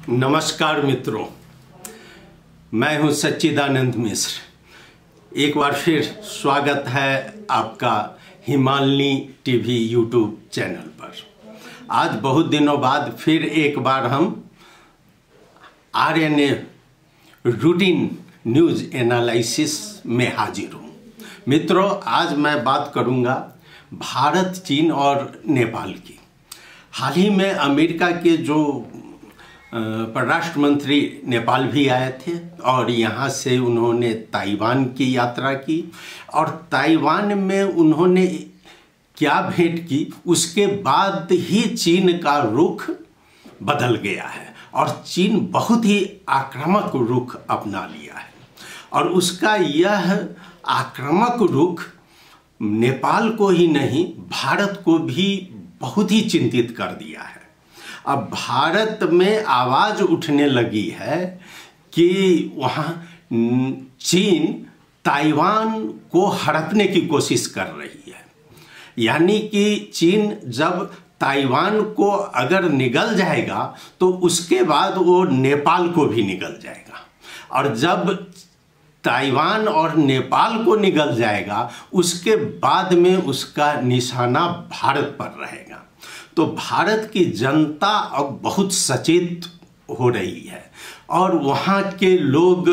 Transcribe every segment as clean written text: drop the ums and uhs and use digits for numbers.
नमस्कार मित्रों, मैं हूं सच्चिदानंद मिश्र। एक बार फिर स्वागत है आपका हिमालनी टीवी यूट्यूब चैनल पर। आज बहुत दिनों बाद फिर एक बार हम आरएनए रूटीन न्यूज़ एनालिसिस में हाजिर हूं। मित्रों, आज मैं बात करूंगा भारत, चीन और नेपाल की। हाल ही में अमेरिका के जो परराष्ट्र मंत्री नेपाल भी आए थे और यहाँ से उन्होंने ताइवान की यात्रा की और ताइवान में उन्होंने क्या भेंट की, उसके बाद ही चीन का रुख बदल गया है और चीन बहुत ही आक्रामक रुख अपना लिया है और उसका यह आक्रामक रुख नेपाल को ही नहीं, भारत को भी बहुत ही चिंतित कर दिया है। अब भारत में आवाज़ उठने लगी है कि वहाँ चीन ताइवान को हड़पने की कोशिश कर रही है। यानी कि चीन जब ताइवान को अगर निगल जाएगा तो उसके बाद वो नेपाल को भी निगल जाएगा और जब ताइवान और नेपाल को निगल जाएगा उसके बाद में उसका निशाना भारत पर रहेगा। तो भारत की जनता अब बहुत सचेत हो रही है और वहाँ के लोग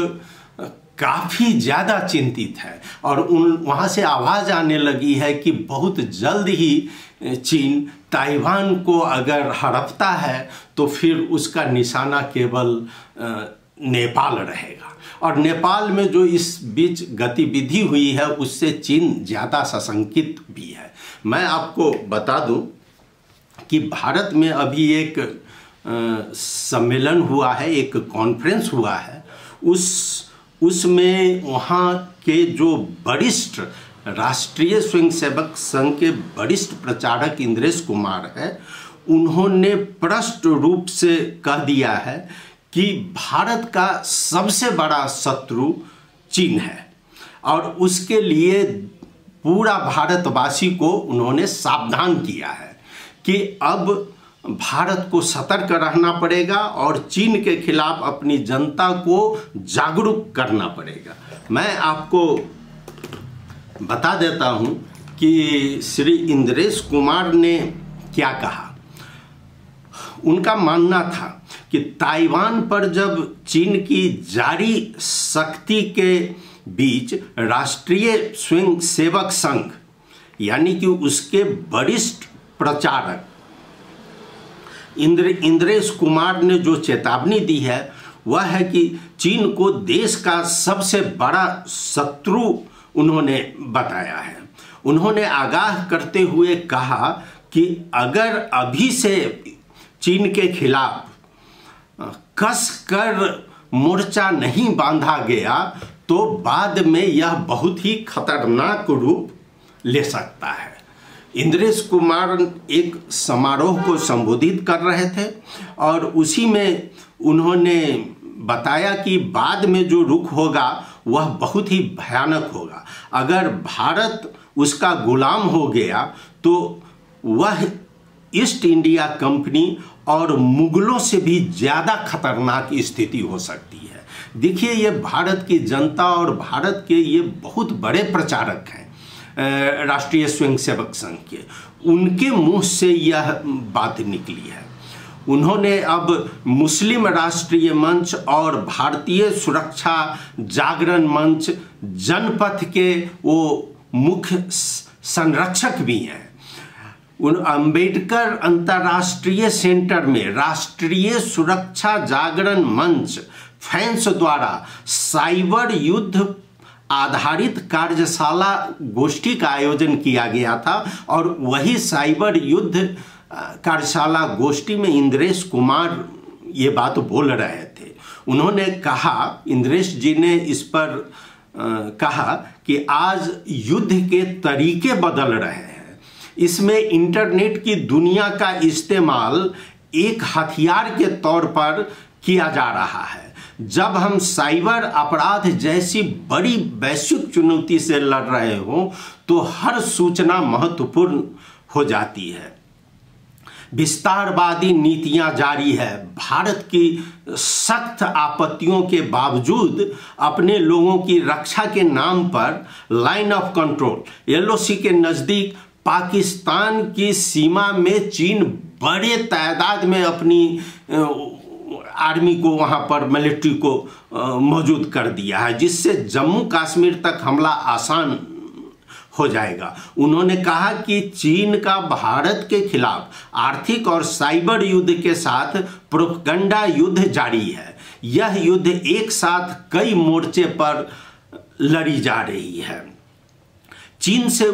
काफ़ी ज़्यादा चिंतित हैं और वहाँ से आवाज़ आने लगी है कि बहुत जल्द ही चीन ताइवान को अगर हड़पता है तो फिर उसका निशाना केवल नेपाल रहेगा। और नेपाल में जो इस बीच गतिविधि हुई है उससे चीन ज़्यादा सशंकित भी है। मैं आपको बता दूं कि भारत में अभी एक सम्मेलन हुआ है, एक कॉन्फ्रेंस हुआ है। उसमें वहाँ के जो वरिष्ठ राष्ट्रीय स्वयंसेवक संघ के वरिष्ठ प्रचारक इंद्रेश कुमार है, उन्होंने स्पष्ट रूप से कह दिया है कि भारत का सबसे बड़ा शत्रु चीन है और उसके लिए पूरा भारतवासी को उन्होंने सावधान किया है कि अब भारत को सतर्क रहना पड़ेगा और चीन के खिलाफ अपनी जनता को जागरूक करना पड़ेगा। मैं आपको बता देता हूं कि श्री इंद्रेश कुमार ने क्या कहा। उनका मानना था कि ताइवान पर जब चीन की जारी सख्ती के बीच राष्ट्रीय स्वयंसेवक संघ यानी कि उसके वरिष्ठ प्रचारक इंद्रेश कुमार ने जो चेतावनी दी है वह है कि चीन को देश का सबसे बड़ा शत्रु उन्होंने बताया है। उन्होंने आगाह करते हुए कहा कि अगर अभी से चीन के खिलाफ कस कर मोर्चा नहीं बांधा गया तो बाद में यह बहुत ही खतरनाक रूप ले सकता है। इंद्रेश कुमार एक समारोह को संबोधित कर रहे थे और उसी में उन्होंने बताया कि बाद में जो रुख होगा वह बहुत ही भयानक होगा। अगर भारत उसका गुलाम हो गया तो वह ईस्ट इंडिया कंपनी और मुगलों से भी ज़्यादा खतरनाक स्थिति हो सकती है। देखिए, ये भारत की जनता और भारत के ये बहुत बड़े प्रचारक हैं राष्ट्रीय स्वयंसेवक संघ के, उनके मुंह से यह बात निकली है। उन्होंने अब मुस्लिम राष्ट्रीय मंच और भारतीय सुरक्षा जागरण मंच जनपथ के वो मुख्य संरक्षक भी हैं। उन अंबेडकर अंतर्राष्ट्रीय सेंटर में राष्ट्रीय सुरक्षा जागरण मंच फैंस द्वारा साइबर युद्ध आधारित कार्यशाला गोष्ठी का आयोजन किया गया था और वही साइबर युद्ध कार्यशाला गोष्ठी में इंद्रेश कुमार ये बात बोल रहे थे। उन्होंने कहा, इंद्रेश जी ने इस पर कहा कि आज युद्ध के तरीके बदल रहे हैं। इसमें इंटरनेट की दुनिया का इस्तेमाल एक हथियार के तौर पर किया जा रहा है। जब हम साइबर अपराध जैसी बड़ी वैश्विक चुनौती से लड़ रहे हों तो हर सूचना महत्वपूर्ण हो जाती है। विस्तारवादी नीतियां जारी है। भारत की सख्त आपत्तियों के बावजूद अपने लोगों की रक्षा के नाम पर लाइन ऑफ कंट्रोल LOC के नज़दीक पाकिस्तान की सीमा में चीन बड़े तादाद में अपनी आर्मी को वहां पर मिलिट्री को मौजूद कर दिया है, जिससे जम्मू कश्मीर तक हमला आसान हो जाएगा। उन्होंने कहा कि चीन का भारत के खिलाफ आर्थिक और साइबर युद्ध के साथ प्रोपगंडा युद्ध जारी है। यह युद्ध एक साथ कई मोर्चे पर लड़ी जा रही है। चीन से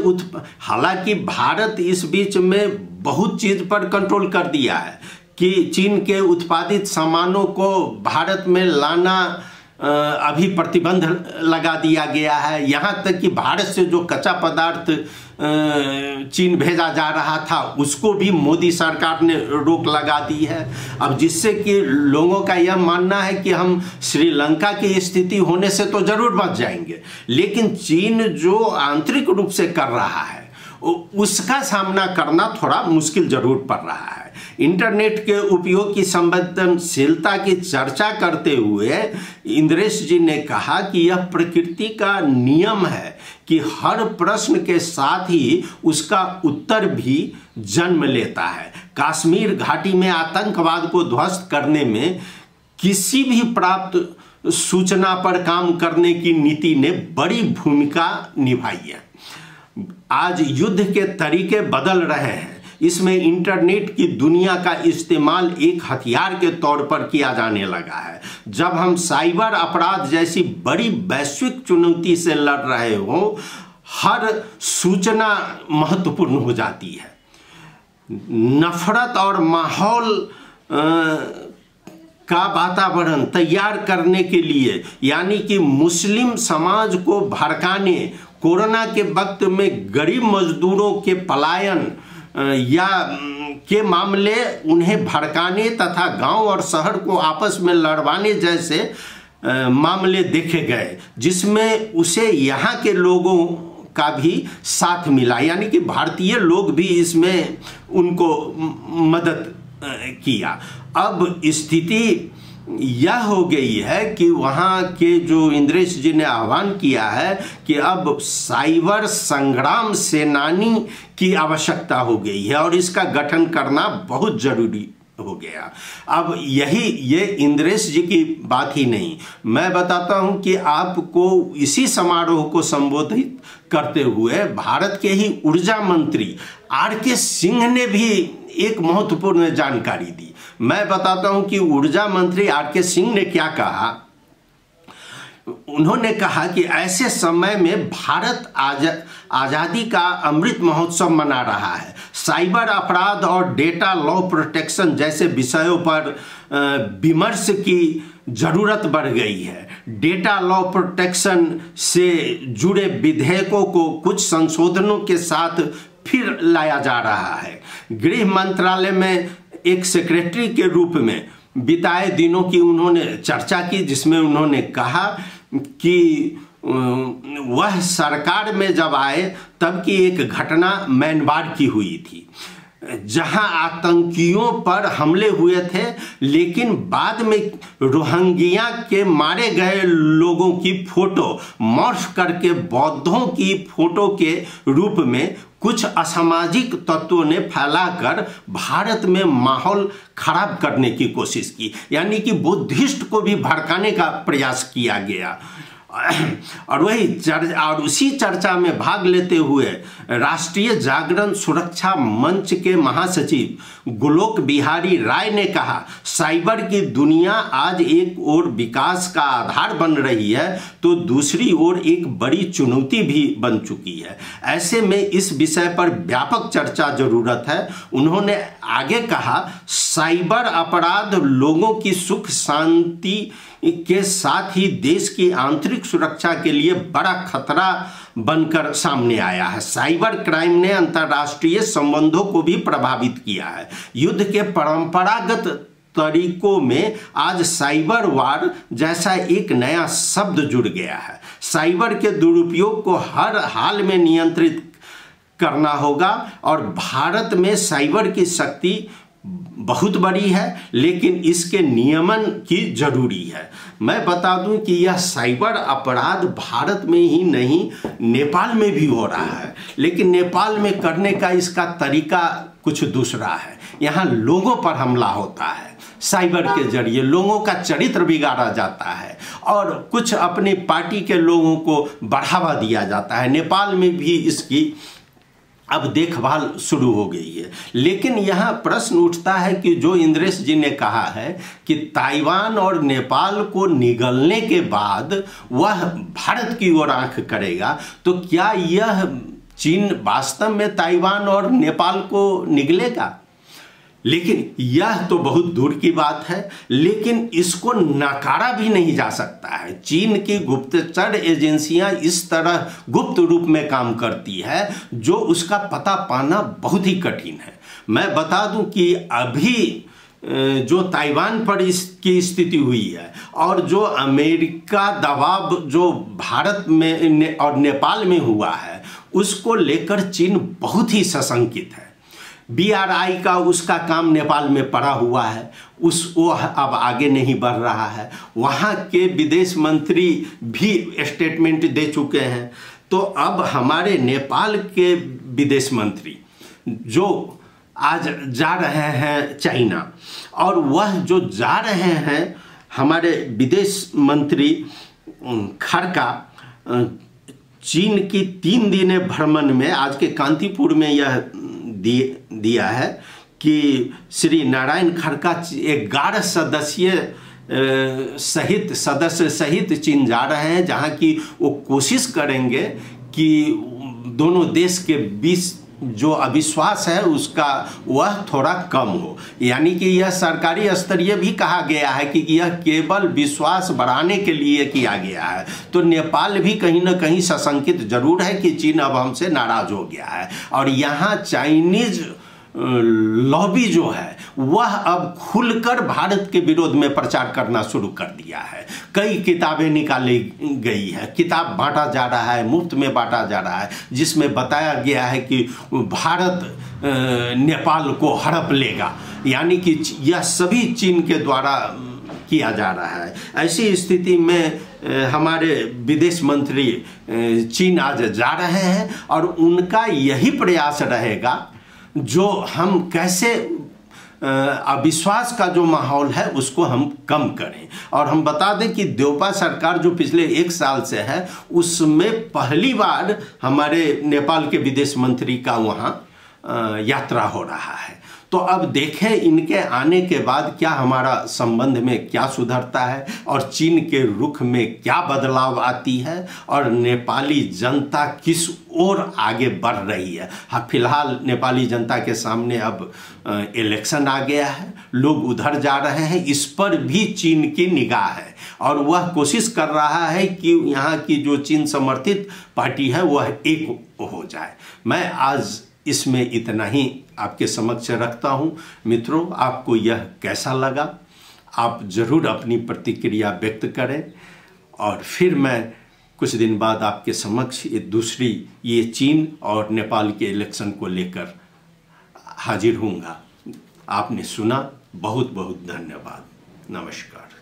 हालांकि भारत इस बीच में बहुत चीज पर कंट्रोल कर दिया है कि चीन के उत्पादित सामानों को भारत में लाना अभी प्रतिबंध लगा दिया गया है। यहाँ तक कि भारत से जो कच्चा पदार्थ चीन भेजा जा रहा था उसको भी मोदी सरकार ने रोक लगा दी है। अब जिससे कि लोगों का यह मानना है कि हम श्रीलंका की स्थिति होने से तो जरूर बच जाएंगे, लेकिन चीन जो आंतरिक रूप से कर रहा है उसका सामना करना थोड़ा मुश्किल जरूर पड़ रहा है। इंटरनेट के उपयोग की संवेदनशीलता की चर्चा करते हुए इंद्रेश जी ने कहा कि यह प्रकृति का नियम है कि हर प्रश्न के साथ ही उसका उत्तर भी जन्म लेता है। कश्मीर घाटी में आतंकवाद को ध्वस्त करने में किसी भी प्राप्त सूचना पर काम करने की नीति ने बड़ी भूमिका निभाई है। आज युद्ध के तरीके बदल रहे हैं। इसमें इंटरनेट की दुनिया का इस्तेमाल एक हथियार के तौर पर किया जाने लगा है। जब हम साइबर अपराध जैसी बड़ी वैश्विक चुनौती से लड़ रहे हो, हर सूचना महत्वपूर्ण हो जाती है। नफरत और माहौल का वातावरण तैयार करने के लिए, यानी कि मुस्लिम समाज को भड़काने, कोरोना के वक्त में गरीब मजदूरों के पलायन या के मामले उन्हें भड़काने तथा गांव और शहर को आपस में लड़वाने जैसे मामले देखे गए, जिसमें उसे यहाँ के लोगों का भी साथ मिला, यानी कि भारतीय लोग भी इसमें उनको मदद किया। अब स्थिति यह हो गई है कि वहाँ के जो इंद्रेश जी ने आह्वान किया है कि अब साइबर संग्राम सेनानी की आवश्यकता हो गई है और इसका गठन करना बहुत जरूरी हो गया। अब ये इंद्रेश जी की बात ही नहीं, मैं बताता हूं कि आपको इसी समारोह को संबोधित करते हुए भारत के ही ऊर्जा मंत्री RK सिंह ने भी एक महत्वपूर्ण जानकारी दी। मैं बताता हूं कि ऊर्जा मंत्री RK सिंह ने क्या कहा। उन्होंने कहा कि ऐसे समय में भारत आज़ादी का अमृत महोत्सव मना रहा है। साइबर अपराध और डेटा लॉ प्रोटेक्शन जैसे विषयों पर विमर्श की जरूरत बढ़ गई है। डेटा लॉ प्रोटेक्शन से जुड़े विधेयकों को कुछ संशोधनों के साथ फिर लाया जा रहा है। गृह मंत्रालय में एक सेक्रेटरी के रूप में बिताए दिनों की उन्होंने चर्चा की, जिसमें उन्होंने कहा कि वह सरकार में जब आए तब की एक घटना म्यांमार की हुई थी, जहां आतंकियों पर हमले हुए थे, लेकिन बाद में रोहिंग्या के मारे गए लोगों की फोटो मॉर्फ करके बौद्धों की फोटो के रूप में कुछ असामाजिक तत्वों ने फैलाकर भारत में माहौल खराब करने की कोशिश की, यानी कि बुद्धिस्ट को भी भड़काने का प्रयास किया गया। और उसी चर्चा में भाग लेते हुए राष्ट्रीय जागरण सुरक्षा मंच के महासचिव गोलोक बिहारी राय ने कहा, साइबर की दुनिया आज एक ओर विकास का आधार बन रही है तो दूसरी ओर एक बड़ी चुनौती भी बन चुकी है। ऐसे में इस विषय पर व्यापक चर्चा जरूरत है। उन्होंने आगे कहा, साइबर अपराध लोगों की सुख शांति के साथ ही देश की आंतरिक सुरक्षा के लिए बड़ा खतरा बनकर सामने आया है। साइबर क्राइम ने अंतर्राष्ट्रीय संबंधों को भी प्रभावित किया है। युद्ध के परंपरागत तरीकों में आज साइबर वार जैसा एक नया शब्द जुड़ गया है। साइबर के दुरुपयोग को हर हाल में नियंत्रित करना होगा और भारत में साइबर की शक्ति बहुत बड़ी है, लेकिन इसके नियमन की जरूरी है। मैं बता दूं कि यह साइबर अपराध भारत में ही नहीं, नेपाल में भी हो रहा है, लेकिन नेपाल में करने का इसका तरीका कुछ दूसरा है। यहाँ लोगों पर हमला होता है, साइबर के जरिए लोगों का चरित्र बिगाड़ा जाता है और कुछ अपनी पार्टी के लोगों को बढ़ावा दिया जाता है। नेपाल में भी इसकी अब देखभाल शुरू हो गई है। लेकिन यहाँ प्रश्न उठता है कि जो इंद्रेश जी ने कहा है कि ताइवान और नेपाल को निगलने के बाद वह भारत की ओर आंख करेगा, तो क्या यह चीन वास्तव में ताइवान और नेपाल को निगलेगा? लेकिन यह तो बहुत दूर की बात है, लेकिन इसको नकारा भी नहीं जा सकता है। चीन की गुप्तचर एजेंसियां इस तरह गुप्त रूप में काम करती है जो उसका पता पाना बहुत ही कठिन है। मैं बता दूं कि अभी जो ताइवान पर इसकी स्थिति हुई है और जो अमेरिका दबाव जो भारत में और नेपाल में हुआ है, उसको लेकर चीन बहुत ही सशंकित है। BRI का उसका काम नेपाल में पड़ा हुआ है, वो अब आगे नहीं बढ़ रहा है। वहाँ के विदेश मंत्री भी स्टेटमेंट दे चुके हैं। तो अब हमारे नेपाल के विदेश मंत्री जो आज जा रहे हैं चाइना, और वह जो जा रहे हैं हमारे विदेश मंत्री खड़का चीन की 3 दिने भ्रमण में आज के कांतिपुर में यह दिया है कि श्री नारायण खड़का 11 सदस्य सहित चीन जा रहे हैं, जहां की वो कोशिश करेंगे कि दोनों देश के बीच जो अविश्वास है उसका वह थोड़ा कम हो। यानी कि यह सरकारी स्तरीय भी कहा गया है कि यह केवल विश्वास बढ़ाने के लिए किया गया है। तो नेपाल भी कहीं ना कहीं सशंकित जरूर है कि चीन अब हमसे नाराज हो गया है, और यहाँ चाइनीज लॉबी जो है वह अब खुलकर भारत के विरोध में प्रचार करना शुरू कर दिया है। कई किताबें निकाली गई है, किताब बांटा जा रहा है, मुफ्त में बांटा जा रहा है, जिसमें बताया गया है कि भारत नेपाल को हड़प लेगा। यानी कि यह सभी चीन के द्वारा किया जा रहा है। ऐसी स्थिति में हमारे विदेश मंत्री चीन आज जा रहे हैं, और उनका यही प्रयास रहेगा जो हम कैसे अविश्वास का जो माहौल है उसको हम कम करें। और हम बता दें कि देउपा सरकार जो पिछले 1 साल से है, उसमें पहली बार हमारे नेपाल के विदेश मंत्री का वहाँ यात्रा हो रहा है। तो अब देखें इनके आने के बाद क्या हमारा संबंध में क्या सुधरता है, और चीन के रुख में क्या बदलाव आती है, और नेपाली जनता किस ओर आगे बढ़ रही है। हाँ, फिलहाल नेपाली जनता के सामने अब इलेक्शन आ गया है, लोग उधर जा रहे हैं, इस पर भी चीन की निगाह है, और वह कोशिश कर रहा है कि यहाँ की जो चीन समर्थित पार्टी है वह एक हो जाए। मैं आज इसमें इतना ही आपके समक्ष रखता हूं। मित्रों, आपको यह कैसा लगा? आप जरूर अपनी प्रतिक्रिया व्यक्त करें, और फिर मैं कुछ दिन बाद आपके समक्ष ये चीन और नेपाल के इलेक्शन को लेकर हाजिर होऊंगा। आपने सुना, बहुत बहुत धन्यवाद। नमस्कार।